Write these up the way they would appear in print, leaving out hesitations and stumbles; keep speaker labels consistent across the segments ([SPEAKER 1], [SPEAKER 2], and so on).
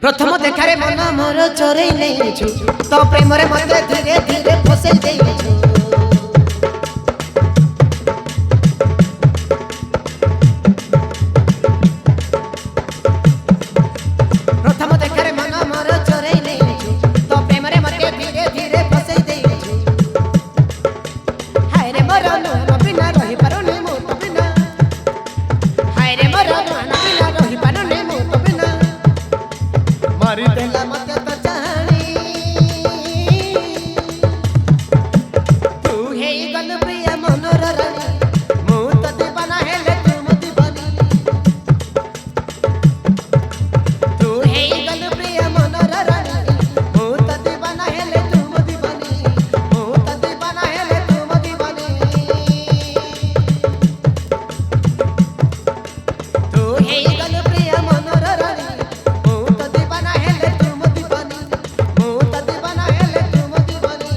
[SPEAKER 1] प्रथम देखारे मन मोर चोरे नेछु तो प्रेम रे मते धीरे धीरे फसै देछु प्रथम देखारे मन मोर चोरे नेछु तो प्रेम रे मते धीरे धीरे फसै देछु हाय रे मोर मन बिना रहि पारुनी मो तो बिना हाय रे मोर मन बिना रहि पारुनी मो तो बिना मारी देला मते तो चाहनी तू हे गल प्रिय मनोर रानी मु तो दीवाना हेले तू मो दीवानी तू हे गल प्रिय मनोर रानी मु तो दीवाना हेले तू मो दीवानी मु तो दीवाना हेले तू मो दीवानी तू हे गल प्रिय मनोर रानी मु तो दीवाना हेले तू मो दीवानी मु तो दीवाना हेले तू मो दीवानी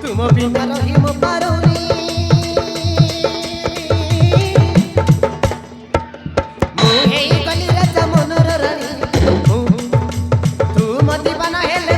[SPEAKER 1] तुम बिना रही मो पारुनी मु हे गली राजा मनोर रानी तू मो दीवाना हेले